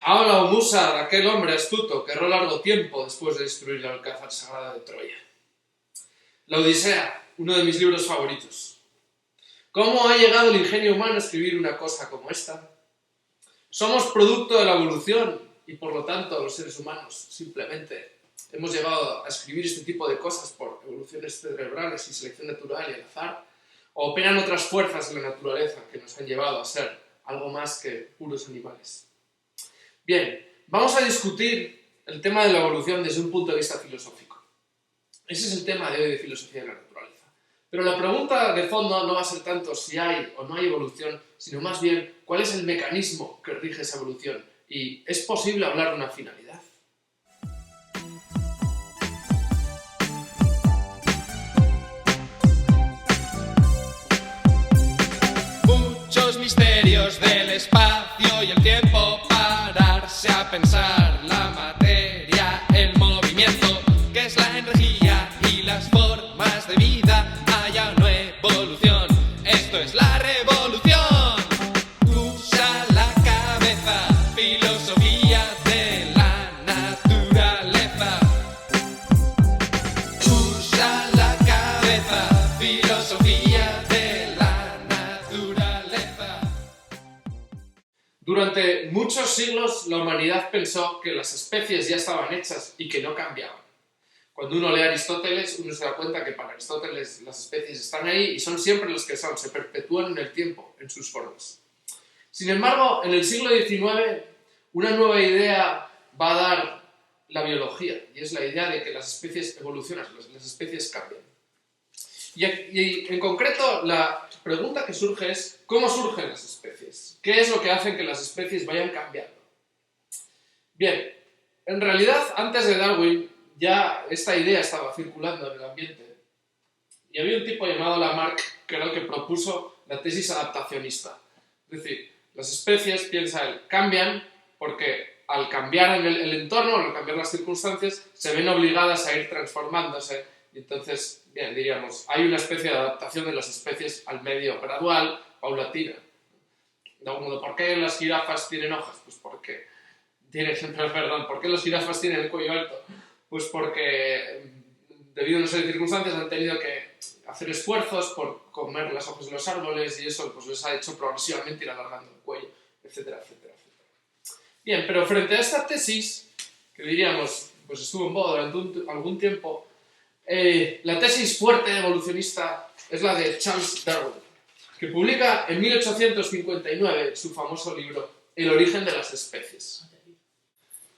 Habla, o Musa, de aquel hombre astuto que erró largo tiempo después de destruir el alcázar sagrado de Troya. La Odisea, uno de mis libros favoritos. ¿Cómo ha llegado el ingenio humano a escribir una cosa como esta? Somos producto de la evolución y por lo tanto los seres humanos simplemente hemos llegado a escribir este tipo de cosas por evoluciones cerebrales y selección natural y al azar, o operan otras fuerzas de la naturaleza que nos han llevado a ser algo más que puros animales. Bien, vamos a discutir el tema de la evolución desde un punto de vista filosófico. Ese es el tema de hoy de filosofía de la naturaleza. Pero la pregunta de fondo no va a ser tanto si hay o no hay evolución, sino más bien cuál es el mecanismo que rige esa evolución y ¿es posible hablar de una finalidad? Muchos misterios del espacio y el tiempo, pararse a pensar la materia, el movimiento, que es la energía y las formas de vida, haya o no evolución, esto es la revolución. Usa la cabeza, filosofía de la naturaleza. Usa la cabeza, filosofía de la naturaleza. Durante muchos siglos la humanidad pensó que las especies ya estaban hechas y que no cambiaban. Cuando uno lee a Aristóteles, uno se da cuenta que para Aristóteles las especies están ahí y son siempre las que son, se perpetúan en el tiempo, en sus formas. Sin embargo, en el siglo XIX, una nueva idea va a dar la biología, y es la idea de que las especies evolucionan, las especies cambian. Y en concreto, la pregunta que surge es, ¿cómo surgen las especies? ¿Qué es lo que hace que las especies vayan cambiando? Bien, en realidad, antes de Darwin, ya esta idea estaba circulando en el ambiente. Y había un tipo llamado Lamarck, que era el que propuso la tesis adaptacionista. Es decir, las especies, piensa él, cambian porque al cambiar el entorno, al cambiar las circunstancias, se ven obligadas a ir transformándose. Y entonces, bien, diríamos, hay una especie de adaptación de las especies al medio gradual, paulatina. De algún modo, ¿por qué las jirafas tienen hojas? Pues porque ¿por qué las jirafas tienen el cuello alto? Pues porque debido a una serie de circunstancias han tenido que hacer esfuerzos por comer las hojas de los árboles y eso pues les ha hecho progresivamente ir alargando el cuello, etcétera, etcétera, etcétera. Bien, pero frente a esta tesis, que diríamos, pues estuvo en boga durante algún tiempo, la tesis fuerte evolucionista es la de Charles Darwin, que publica en 1859 su famoso libro El origen de las especies.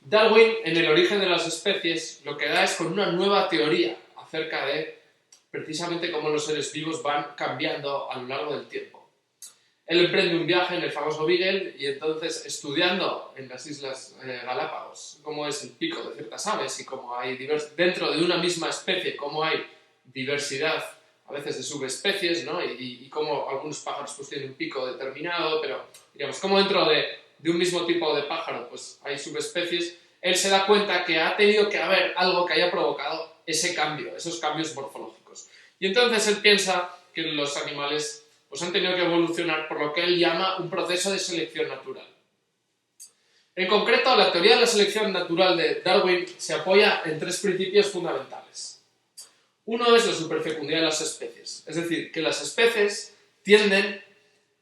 Darwin, en El origen de las especies, lo que da es con una nueva teoría acerca de precisamente cómo los seres vivos van cambiando a lo largo del tiempo. Él emprende un viaje en el famoso Beagle y entonces estudiando en las Islas Galápagos cómo es el pico de ciertas aves y cómo hay dentro de una misma especie, cómo hay diversidad a veces de subespecies, ¿no? y cómo algunos pájaros pues tienen un pico determinado, pero digamos, como dentro de un mismo tipo de pájaro pues hay subespecies, él se da cuenta que ha tenido que haber algo que haya provocado ese cambio, esos cambios morfológicos. Y entonces él piensa que los animales pues han tenido que evolucionar por lo que él llama un proceso de selección natural. En concreto, la teoría de la selección natural de Darwin se apoya en tres principios fundamentales. Uno es la superfecundidad de las especies, es decir, que las especies tienden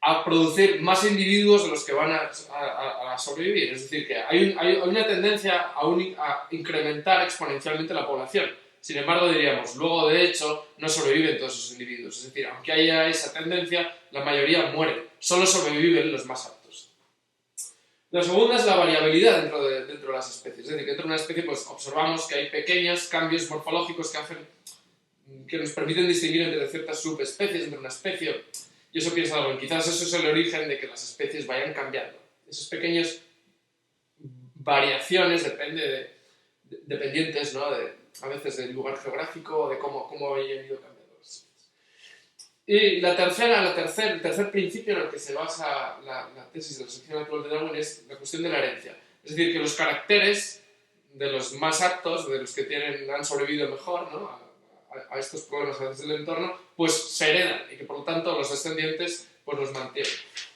a producir más individuos de los que van a sobrevivir, es decir, que hay una tendencia a incrementar exponencialmente la población. Sin embargo, diríamos, luego de hecho no sobreviven todos esos individuos, es decir, aunque haya esa tendencia, la mayoría muere, solo sobreviven los más aptos. La segunda es la variabilidad dentro de las especies, es decir, que dentro de una especie pues, observamos que hay pequeños cambios morfológicos que nos permiten distinguir entre ciertas subespecies, entre una especie. Y eso piensa Darwin, quizás eso es el origen de que las especies vayan cambiando. Esas pequeñas variaciones dependientes, ¿no? A veces del lugar geográfico, de cómo hayan ido cambiando las especies. Y el tercer principio en el que se basa la tesis de la selección natural de Darwin es la cuestión de la herencia. Es decir, que los caracteres de los más aptos, de los que han sobrevivido mejor, ¿no? a estos problemas a veces del entorno, pues se heredan y que por lo tanto los descendientes pues los mantiene.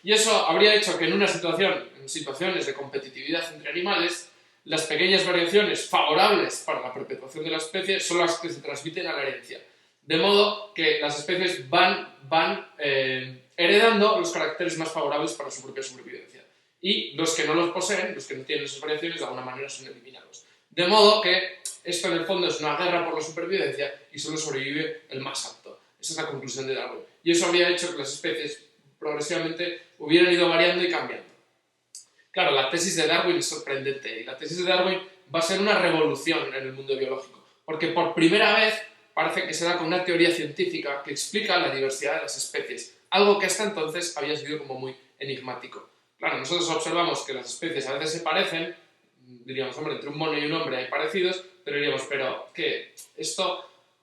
Y eso habría hecho que en situaciones de competitividad entre animales, las pequeñas variaciones favorables para la perpetuación de la especie son las que se transmiten a la herencia. De modo que las especies van heredando los caracteres más favorables para su propia supervivencia. Y los que no los poseen, los que no tienen esas variaciones, de alguna manera son eliminados. De modo que esto en el fondo es una guerra por la supervivencia y solo sobrevive el más apto. Esa es la conclusión de Darwin. Y eso habría hecho que las especies progresivamente hubieran ido variando y cambiando. Claro, la tesis de Darwin es sorprendente y la tesis de Darwin va a ser una revolución en el mundo biológico, porque por primera vez parece que se da con una teoría científica que explica la diversidad de las especies, algo que hasta entonces había sido como muy enigmático. Claro, nosotros observamos que las especies a veces se parecen, diríamos, hombre, entre un mono y un hombre hay parecidos, pero diríamos, pero ¿qué?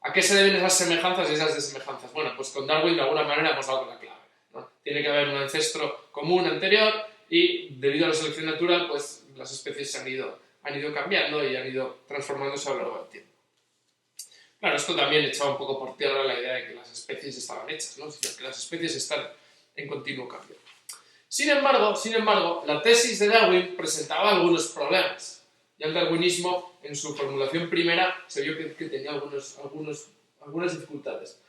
¿A qué se deben esas semejanzas y esas desemejanzas? Bueno, pues con Darwin de alguna manera hemos dado con la clave, ¿no? Tiene que haber un ancestro común anterior y debido a la selección natural, pues las especies han ido cambiando y han ido transformándose a lo largo del tiempo. Claro, esto también echaba un poco por tierra la idea de que las especies estaban hechas, ¿no? Es decir, que las especies están en continuo cambio. Sin embargo, la tesis de Darwin presentaba algunos problemas. Ya el darwinismo, en su formulación primera, se vio que tenía algunas dificultades,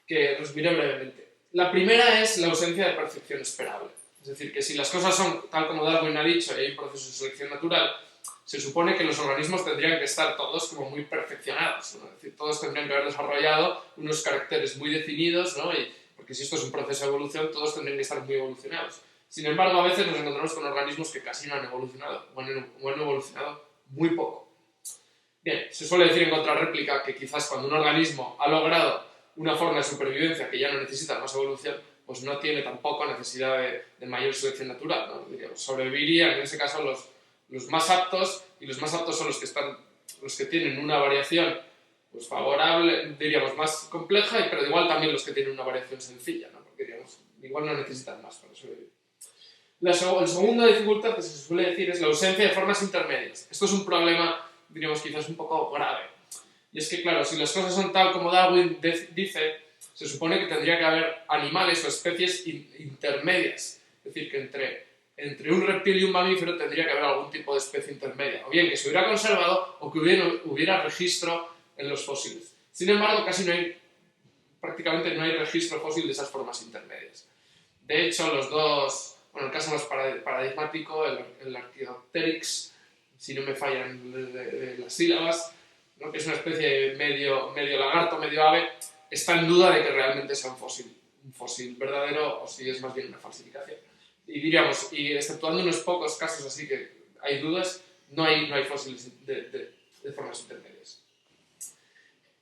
que resumiré brevemente. La primera es la ausencia de perfección esperable. Es decir, que si las cosas son tal como Darwin ha dicho y hay un proceso de selección natural, se supone que los organismos tendrían que estar todos como muy perfeccionados, ¿no? Es decir, todos tendrían que haber desarrollado unos caracteres muy definidos, ¿no? Porque si esto es un proceso de evolución, todos tendrían que estar muy evolucionados. Sin embargo, a veces nos encontramos con organismos que casi no han evolucionado, o han evolucionado muy poco. Bien, se suele decir en contrarréplica que quizás cuando un organismo ha logrado una forma de supervivencia que ya no necesita más evolución, pues no tiene tampoco necesidad de mayor selección natural, ¿no? Diríamos, sobrevivirían en ese caso los más aptos, y los más aptos son los que tienen una variación pues favorable, diríamos, más compleja, pero igual también los que tienen una variación sencilla, ¿no? Porque diríamos, igual no necesitan más para sobrevivir. La segunda dificultad que se suele decir es la ausencia de formas intermedias. Esto es un problema, diríamos, quizás un poco grave. Y es que, claro, si las cosas son tal como Darwin dice, se supone que tendría que haber animales o especies intermedias. Es decir, que entre un reptil y un mamífero tendría que haber algún tipo de especie intermedia. O bien que se hubiera conservado o que hubiera registro en los fósiles. Sin embargo, prácticamente no hay registro fósil de esas formas intermedias. De hecho, el caso más paradigmático, el Archaeopteryx, si no me fallan de las sílabas, ¿no? Que es una especie medio lagarto, medio ave, está en duda de que realmente sea un fósil verdadero o si es más bien una falsificación. Y diríamos, y exceptuando unos pocos casos así que hay dudas, no hay fósiles de formas intermedias.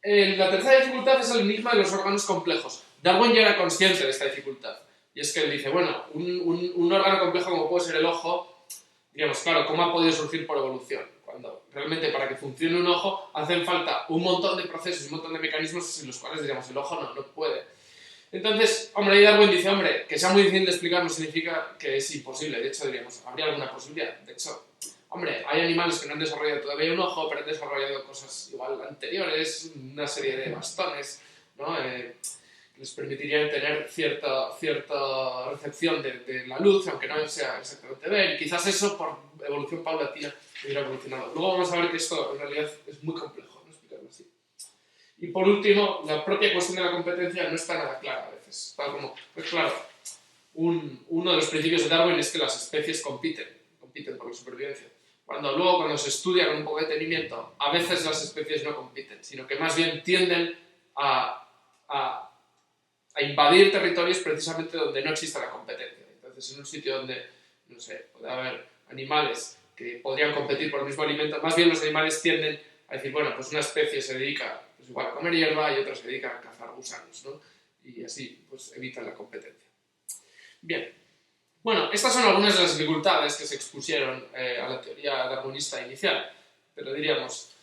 La tercera dificultad es el enigma de los órganos complejos. Darwin ya era consciente de esta dificultad. Y es que él dice, bueno, un órgano complejo como puede ser el ojo, digamos, claro, ¿cómo ha podido surgir por evolución? Cuando realmente para que funcione un ojo hacen falta un montón de procesos, un montón de mecanismos sin los cuales, digamos, el ojo no puede. Entonces, hombre, ahí Darwin dice, hombre, que sea muy difícil de explicar no significa que es imposible. De hecho, diríamos, habría alguna posibilidad. De hecho, hombre, hay animales que no han desarrollado todavía un ojo, pero han desarrollado cosas igual anteriores, una serie de bastones, ¿no? Les permitirían tener cierta recepción de la luz, aunque no sea exactamente ver, y quizás eso por evolución paulatina hubiera evolucionado. Luego vamos a ver que esto en realidad es muy complejo, ¿no? Explicarlo así. Y por último, la propia cuestión de la competencia no está nada clara a veces. Tal como, pues claro, uno de los principios de Darwin es que las especies compiten por la supervivencia. Cuando se estudia con un poco de detenimiento, a veces las especies no compiten, sino que más bien tienden a invadir territorios precisamente donde no existe la competencia. Entonces, en un sitio donde, no sé, puede haber animales que podrían competir por el mismo alimento, más bien los animales tienden a decir, bueno, pues una especie se dedica pues igual a comer hierba y otra se dedica a cazar gusanos, ¿no? Y así pues evitan la competencia. Bien, bueno, estas son algunas de las dificultades que se expusieron a la teoría darwinista inicial, pero diríamos,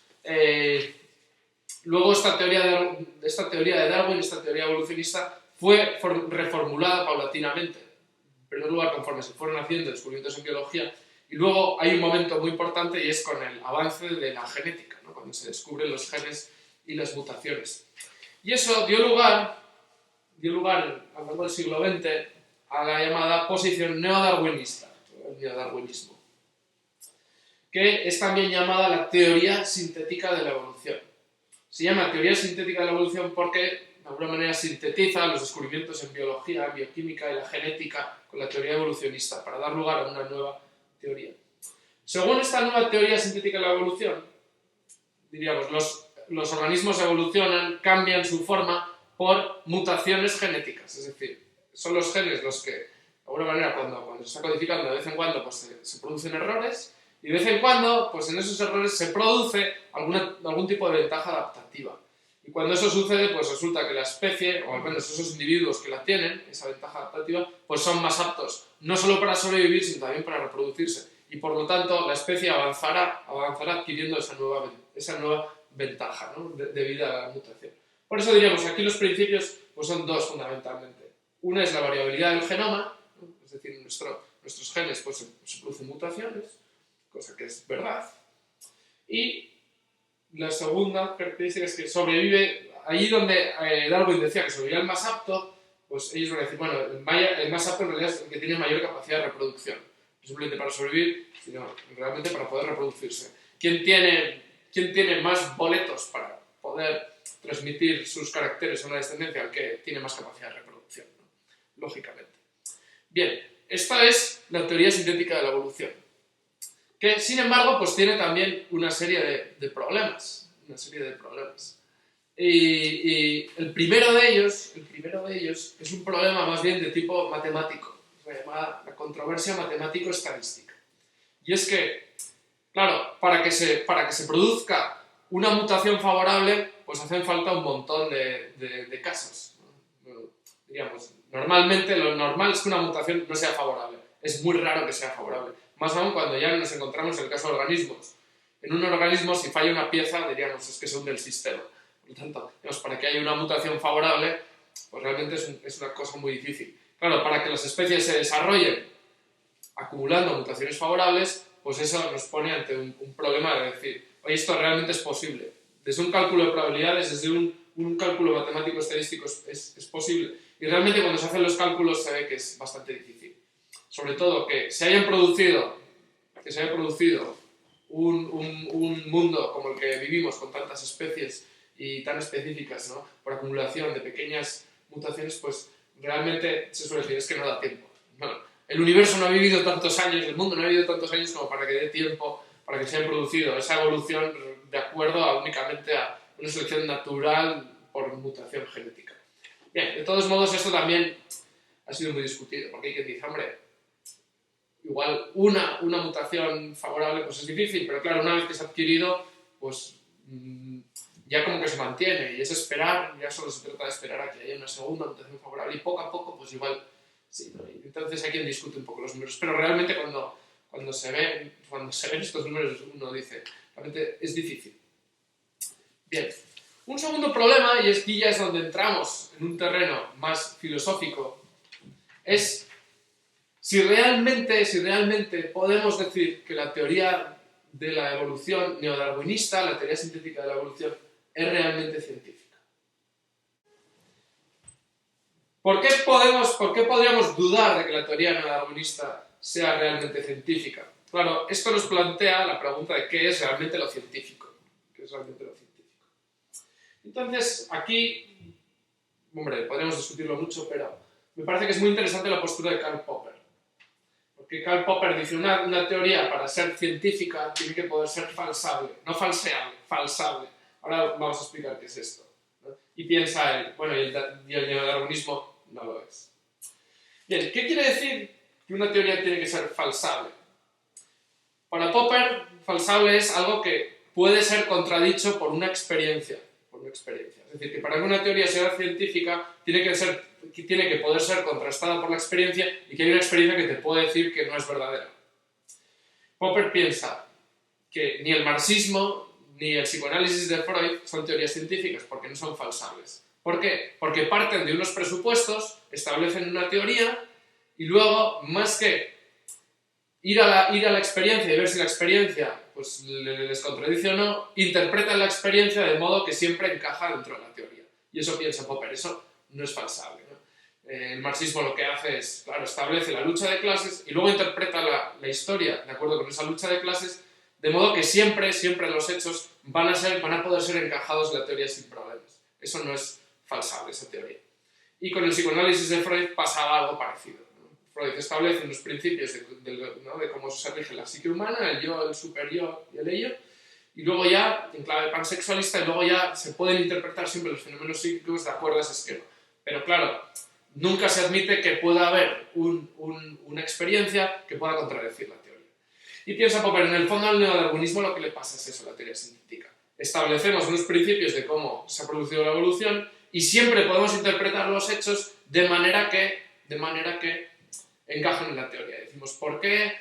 luego esta teoría de Darwin, esta teoría evolucionista, fue reformulada paulatinamente. En primer lugar, conforme se fueron haciendo descubrimientos en biología, y luego hay un momento muy importante y es con el avance de la genética, ¿no? Cuando se descubren los genes y las mutaciones. Y eso dio lugar a lo largo del siglo XX a la llamada posición neodarwinista, el neodarwinismo, que es también llamada la teoría sintética de la evolución. Se llama teoría sintética de la evolución porque de alguna manera sintetiza los descubrimientos en biología, bioquímica y la genética con la teoría evolucionista para dar lugar a una nueva teoría. Según esta nueva teoría sintética de la evolución, diríamos, los organismos evolucionan, cambian su forma por mutaciones genéticas, es decir, son los genes los que, de alguna manera, cuando se está codificando, de vez en cuando pues, se producen errores, y de vez en cuando, pues en esos errores se produce algún tipo de ventaja adaptativa. Y cuando eso sucede, pues resulta que la especie, o al menos esos individuos que la tienen, esa ventaja adaptativa, pues son más aptos, no solo para sobrevivir, sino también para reproducirse. Y por lo tanto, la especie avanzará adquiriendo esa nueva ventaja, ¿no? debido a la mutación. Por eso diríamos que aquí los principios pues son dos fundamentalmente. Una es la variabilidad del genoma, ¿no? Es decir, nuestros genes pues, se producen mutaciones, cosa que es verdad. Y la segunda característica es que sobrevive, allí donde Darwin decía que sobrevivía el más apto, pues ellos van a decir, bueno, el más apto en realidad es el que tiene mayor capacidad de reproducción. No simplemente para sobrevivir, sino realmente para poder reproducirse. ¿Quién tiene más boletos para poder transmitir sus caracteres a una descendencia? El que tiene más capacidad de reproducción, ¿no? Lógicamente. Bien, esta es la teoría sintética de la evolución, que sin embargo pues tiene también una serie de problemas. Y el primero de ellos es un problema más bien de tipo matemático, se llama la controversia matemático-estadística. Y es que, claro, para que se produzca una mutación favorable, pues hacen falta un montón de casos, ¿no? Diríamos, normalmente lo normal es que una mutación no sea favorable. Es muy raro que sea favorable. Más aún cuando ya nos encontramos en el caso de organismos. En un organismo, si falla una pieza, diríamos, es que se hunde el sistema. Por lo tanto, para que haya una mutación favorable, pues realmente es una cosa muy difícil. Claro, para que las especies se desarrollen acumulando mutaciones favorables, pues eso nos pone ante un problema de decir, oye, esto realmente es posible. Desde un cálculo de probabilidades, desde un cálculo matemático estadístico es posible. Y realmente cuando se hacen los cálculos se ve que es bastante difícil. Sobre todo que se haya producido un mundo como el que vivimos con tantas especies y tan específicas, ¿no? Por acumulación de pequeñas mutaciones, pues realmente se suele decir es que no da tiempo. Bueno, el universo no ha vivido tantos años, el mundo no ha vivido tantos años como para que dé tiempo para que se haya producido esa evolución de acuerdo únicamente a una selección natural por mutación genética. Bien, de todos modos esto también ha sido muy discutido, porque hay quien dice, hombre, igual una mutación favorable pues es difícil, pero claro, una vez que se ha adquirido, pues ya como que se mantiene, y es esperar, ya solo se trata de esperar a que haya una segunda mutación favorable, y poco a poco, pues igual, sí, ¿no? Entonces hay quien discute un poco los números, pero realmente cuando se ven estos números, uno dice, realmente es difícil. Bien, un segundo problema, y aquí ya es donde entramos en un terreno más filosófico, es si realmente podemos decir que la teoría de la evolución neodarwinista, la teoría sintética de la evolución, es realmente científica. ¿Por qué podríamos dudar de que la teoría neodarwinista sea realmente científica? Claro, esto nos plantea la pregunta de qué es realmente lo científico. ¿Qué es realmente lo científico? Entonces, aquí, hombre, podríamos discutirlo mucho, pero me parece que es muy interesante la postura de Karl Popper. Porque Karl Popper dice una teoría para ser científica tiene que poder ser falsable, no falseable, falsable. Ahora vamos a explicar qué es esto, ¿no? Y piensa él, bueno, y el neodarwinismo no lo es. Bien, ¿qué quiere decir que una teoría tiene que ser falsable? Para Popper, falsable es algo que puede ser contradicho por una experiencia. Es decir, que para que una teoría sea científica tiene que poder ser contrastada por la experiencia y que hay una experiencia que te puede decir que no es verdadera. Popper piensa que ni el marxismo ni el psicoanálisis de Freud son teorías científicas porque no son falsables. ¿Por qué? Porque parten de unos presupuestos, establecen una teoría y luego, más que ir a la experiencia y ver si la experiencia pues, les contradice o no, interpretan la experiencia de modo que siempre encaja dentro de la teoría. Y eso piensa Popper, eso no es falsable, ¿no? el marxismo lo que hace es, claro, establece la lucha de clases y luego interpreta la historia de acuerdo con esa lucha de clases, de modo que siempre los hechos van a poder ser encajados en la teoría sin problemas. Eso no es falsable, esa teoría. Y con el psicoanálisis de Freud pasaba algo parecido, ¿no? Freud establece unos principios de cómo se rige la psique humana, el yo, el superyo y el ello, y luego ya, en clave pansexualista, y luego ya se pueden interpretar siempre los fenómenos psíquicos de acuerdo a ese esquema. Pero claro, nunca se admite que pueda haber una experiencia que pueda contradecir la teoría. Y piensa Popper, en el fondo al neodarwinismo lo que le pasa es eso, la teoría sintética. Establecemos unos principios de cómo se ha producido la evolución y siempre podemos interpretar los hechos de manera que encajen en la teoría. Decimos, ¿por qué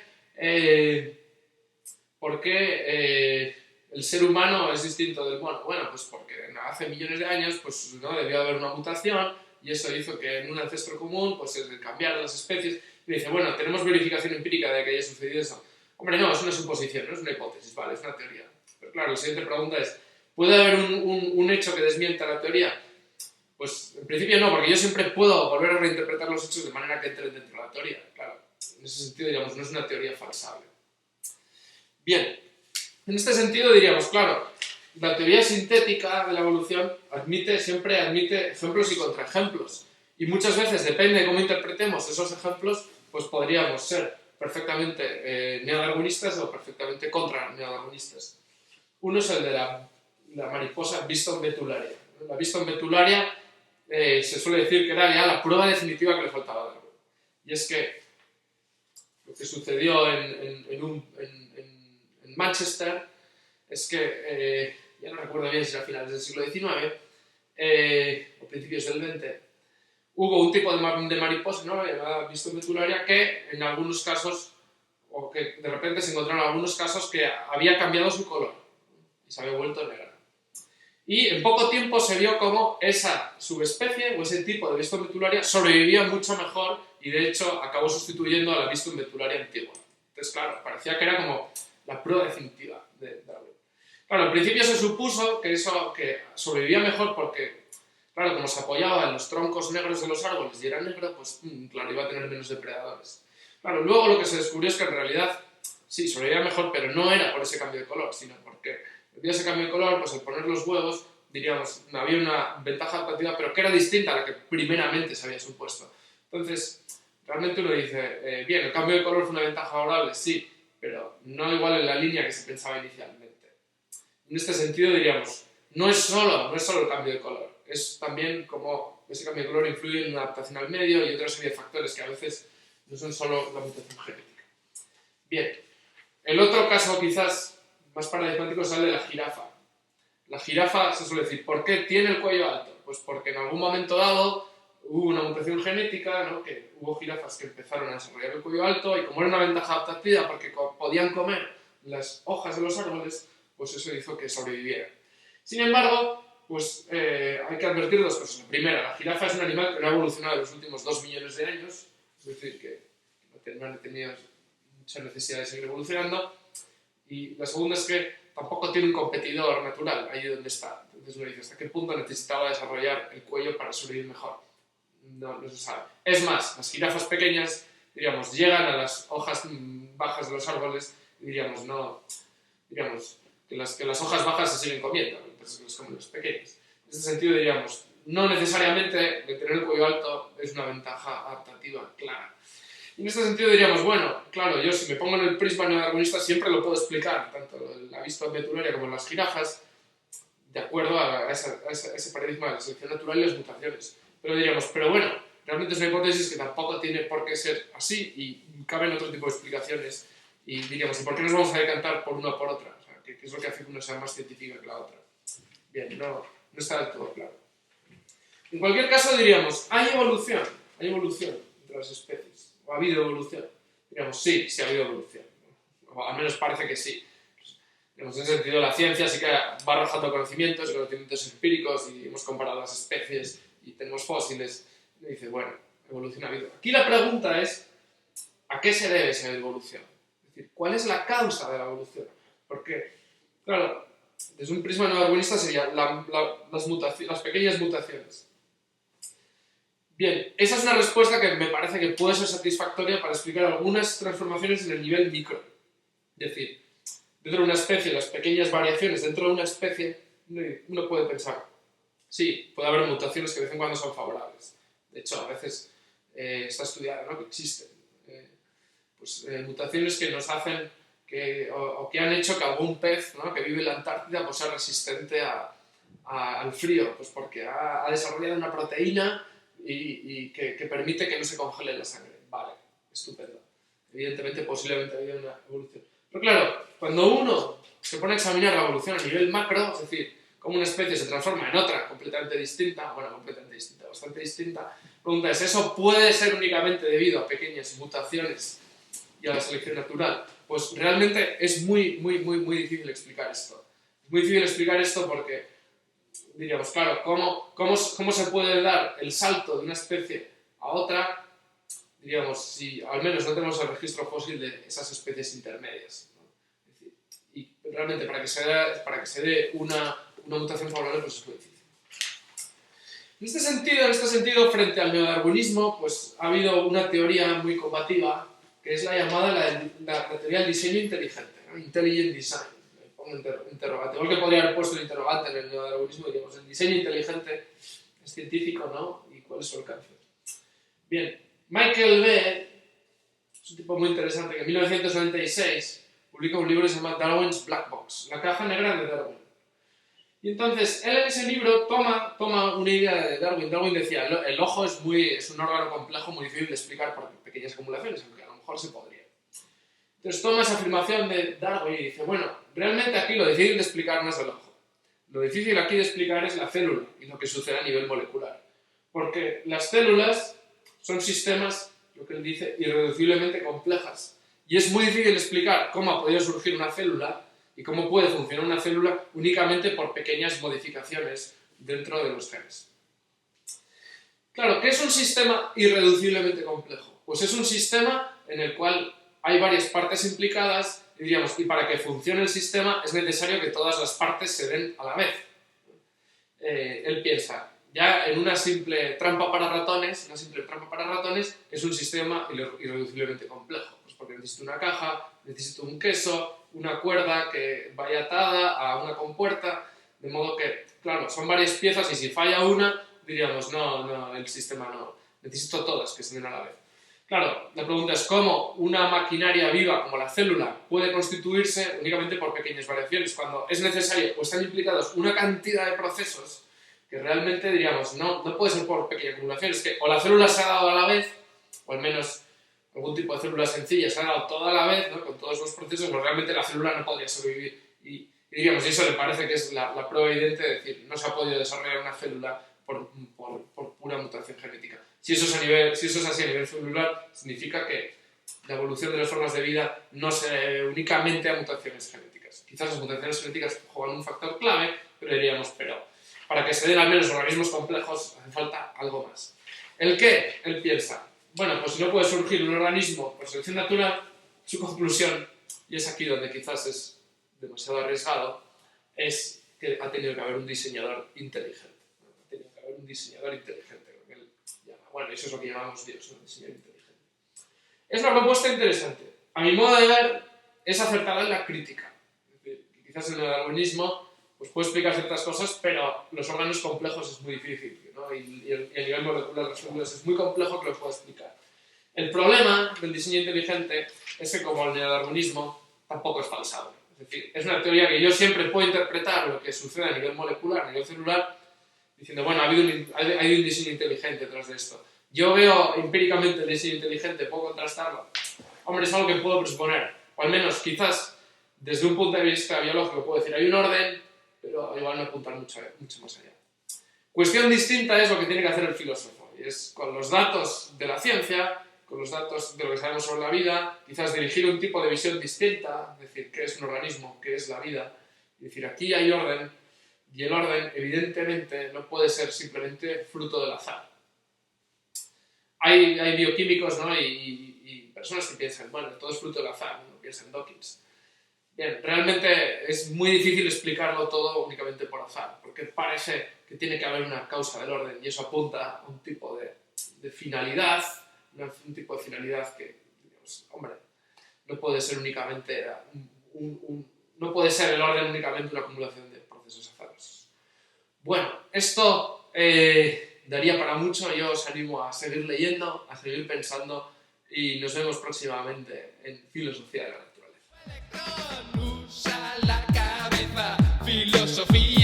el ser humano es distinto del mono? Bueno, pues porque hace millones de años pues, ¿no? debió haber una mutación y eso hizo que en un ancestro común pues, se cambiaran las especies. Y dice, bueno, ¿tenemos verificación empírica de que haya sucedido eso? Hombre, no, es una suposición, no es una hipótesis, vale, es una teoría. Pero claro, la siguiente pregunta es, ¿puede haber un hecho que desmienta la teoría? Pues en principio no, porque yo siempre puedo volver a reinterpretar los hechos de manera que entren dentro de la teoría. Claro, en ese sentido, digamos, no es una teoría falsable. Bien, en este sentido diríamos, claro, la teoría sintética de la evolución siempre admite ejemplos y contraejemplos. Y muchas veces, depende de cómo interpretemos esos ejemplos, pues podríamos ser perfectamente neodarwinistas o perfectamente contra neodarwinistas. Uno es el de la mariposa Biston betularia. La Biston betularia se suele decir que era ya la prueba definitiva que le faltaba a Darwin. Y es que lo que sucedió en Manchester es que, ya no recuerdo bien si era a finales del siglo XIX o principios del XX, hubo un tipo de mariposa, ¿no?, llamada Biston betularia, que en algunos casos, o que de repente se encontraron algunos casos que había cambiado su color y se había vuelto negra. Y en poco tiempo se vio cómo esa subespecie o ese tipo de Biston betularia sobrevivía mucho mejor y de hecho acabó sustituyendo a la Biston betularia antigua. Entonces, claro, parecía que era como la prueba definitiva de Darwin. Claro, al principio se supuso que sobrevivía mejor porque, claro, como se apoyaba en los troncos negros de los árboles y era negro, pues claro, iba a tener menos depredadores. Claro, luego lo que se descubrió es que en realidad sí, sobrevivía mejor, pero no era por ese cambio de color, sino porque debido a ese cambio de color, pues al poner los huevos, diríamos, había una ventaja adaptativa, pero que era distinta a la que primeramente se había supuesto. Entonces, realmente uno dice, bien, el cambio de color fue una ventaja favorable, sí, pero no igual en la línea que se pensaba inicialmente. En este sentido, diríamos, no es solo el cambio de color, es también como ese cambio de color influye en una adaptación al medio y otra serie de factores que a veces no son solo la mutación genética. Bien, el otro caso quizás más paradigmático es el de la jirafa. La jirafa se suele decir, ¿por qué tiene el cuello alto? Pues porque en algún momento dado hubo una mutación genética, ¿no?, que hubo jirafas que empezaron a desarrollar el cuello alto y como era una ventaja adaptativa porque podían comer las hojas de los árboles, pues eso hizo que sobrevivieran. Sin embargo, pues hay que advertir dos cosas. La primera, la jirafa es un animal que no ha evolucionado en los últimos 2 millones de años, es decir, que no han tenido mucha necesidad de seguir evolucionando. Y la segunda es que tampoco tiene un competidor natural ahí donde está. Entonces uno dice, ¿hasta qué punto necesitaba desarrollar el cuello para sobrevivir mejor? No se sabe. Es más, las jirafas pequeñas, diríamos, llegan a las hojas bajas de los árboles y diríamos que las hojas bajas se siguen comiendo, entonces los comen los pequeños. En ese sentido diríamos, no necesariamente de tener el cuello alto es una ventaja adaptativa clara. En este sentido diríamos, bueno, claro, yo si me pongo en el prisma neodarwinista siempre lo puedo explicar, tanto la Biston betularia como las jirafas, de acuerdo a ese paradigma de la selección natural y las mutaciones. Pero diríamos, pero bueno, realmente es una hipótesis que tampoco tiene por qué ser así y caben otro tipo de explicaciones y diríamos, ¿y por qué nos vamos a decantar por una o por otra? O sea, ¿qué es lo que hace que una sea más científica que la otra? Bien, no está del todo claro. En cualquier caso diríamos, hay evolución entre las especies. ¿O ha habido evolución? Diríamos, sí ha habido evolución. O al menos parece que sí. En ese sentido, la ciencia sí que va arrojando conocimientos empíricos y hemos comparado las especies y tenemos fósiles. Y dice, bueno, evolución ha habido. Aquí la pregunta es, ¿a qué se debe esa evolución? Es decir, ¿cuál es la causa de la evolución? Porque, claro, desde un prisma neodarwinista sería las pequeñas mutaciones. Bien, esa es una respuesta que me parece que puede ser satisfactoria para explicar algunas transformaciones en el nivel micro. Es decir, dentro de una especie, las pequeñas variaciones dentro de una especie, uno puede pensar, sí, puede haber mutaciones que de vez en cuando son favorables. De hecho, a veces está estudiado, ¿no?, que existen mutaciones que nos hacen o que han hecho que algún pez, ¿no?, que vive en la Antártida, pues sea resistente al frío, pues porque ha desarrollado una proteína y que permite que no se congele la sangre. Vale, estupendo. Evidentemente, posiblemente ha habido una evolución. Pero claro, cuando uno se pone a examinar la evolución a nivel macro, es decir, cómo una especie se transforma en otra completamente distinta, bastante distinta, la pregunta es, ¿eso puede ser únicamente debido a pequeñas mutaciones y a la selección natural? Pues realmente es muy difícil explicar esto. Es muy difícil explicar esto porque, diríamos, claro, ¿cómo se puede dar el salto de una especie a otra, diríamos, si al menos no tenemos el registro fósil de esas especies intermedias, ¿no? Es decir, y realmente para que se dé una mutación favorable, pues es muy difícil. En este sentido, frente al neodarwinismo, pues ha habido una teoría muy combativa, que es la llamada la teoría del diseño inteligente, ¿no? Intelligent Design. Pongo interrogante. Igual que podría haber puesto el interrogante en el neodarwinismo, diríamos, el diseño inteligente es científico, ¿no? ¿Y cuál es su alcance? Bien, Michael Behe es un tipo muy interesante que en 1996 publica un libro que se llama Darwin's Black Box, la caja negra de Darwin. Y entonces, él en ese libro toma una idea de Darwin. Darwin decía, el ojo es un órgano complejo, muy difícil de explicar por pequeñas acumulaciones, aunque a lo mejor se podría. Entonces toma esa afirmación de Darwin y dice, bueno, realmente aquí lo difícil de explicar no es el ojo. Lo difícil aquí de explicar es la célula y lo que sucede a nivel molecular. Porque las células son sistemas, lo que él dice, irreduciblemente complejas. Y es muy difícil explicar cómo ha podido surgir una célula y cómo puede funcionar una célula únicamente por pequeñas modificaciones dentro de los genes. Claro, ¿qué es un sistema irreduciblemente complejo? Pues es un sistema en el cual hay varias partes implicadas y, diríamos, y para que funcione el sistema es necesario que todas las partes se den a la vez. Él piensa, ya en una simple trampa para ratones, es un sistema irreduciblemente complejo. Pues porque necesito una caja, necesito un queso, una cuerda que vaya atada a una compuerta, de modo que, claro, son varias piezas y si falla una, diríamos, no, el sistema no, necesito todas que se den a la vez. Claro, la pregunta es cómo una maquinaria viva como la célula puede constituirse únicamente por pequeñas variaciones, cuando es necesario, pues están implicados una cantidad de procesos que realmente, diríamos, no puede ser por pequeñas acumulaciones, que o la célula se ha dado a la vez, o al menos algún tipo de célula sencilla se ha dado toda a la vez, ¿no?, con todos los procesos, pero realmente la célula no podría sobrevivir. Y diríamos, eso le parece que es la prueba evidente de decir, no se ha podido desarrollar una célula por pura mutación genética. Si eso es así a nivel celular, significa que la evolución de las formas de vida no se debe únicamente a mutaciones genéticas. Quizás las mutaciones genéticas juegan un factor clave, pero para que se den al menos organismos complejos hace falta algo más. ¿El qué? Él piensa, bueno, pues si no puede surgir un organismo por selección natural, su conclusión, y es aquí donde quizás es demasiado arriesgado, es que ha tenido que haber un diseñador inteligente. Ha tenido que haber un diseñador inteligente, lo que él llama. Bueno, eso es lo que llamamos Dios, un diseñador inteligente. Es una propuesta interesante. A mi modo de ver, es acertada en la crítica. Es decir, quizás en el darwinismo pues puede explicar ciertas cosas, pero los órganos complejos es muy difícil, ¿no? Y el nivel molecular de las células es muy complejo que lo pueda explicar. El problema del diseño inteligente es que, como el neodarwinismo, tampoco es falsable. Es decir, es una teoría que yo siempre puedo interpretar lo que sucede a nivel molecular, a nivel celular, diciendo, bueno, hay un diseño inteligente detrás de esto. Yo veo empíricamente el diseño inteligente, puedo contrastarlo. Hombre, es algo que puedo presuponer. O al menos, quizás, desde un punto de vista biológico, puedo decir, hay un orden, pero igual no apuntar mucho más allá. Cuestión distinta es lo que tiene que hacer el filósofo, y es con los datos de la ciencia, con los datos de lo que sabemos sobre la vida, quizás dirigir un tipo de visión distinta, es decir, qué es un organismo, qué es la vida, es decir, aquí hay orden, y el orden, evidentemente, no puede ser simplemente fruto del azar. Hay bioquímicos, ¿no?, y personas que piensan, bueno, todo es fruto del azar, ¿no?, piensan en Dawkins. Bien, realmente es muy difícil explicarlo todo únicamente por azar, porque parece que tiene que haber una causa del orden y eso apunta a un tipo de de finalidad, un tipo de finalidad que, digamos, hombre, no puede ser únicamente no puede ser el orden únicamente una acumulación de procesos azarosos. Bueno, esto daría para mucho. Yo os animo a seguir leyendo, a seguir pensando, y nos vemos próximamente en Filosofía de la Naturaleza. Usa la cabeza, filosofía.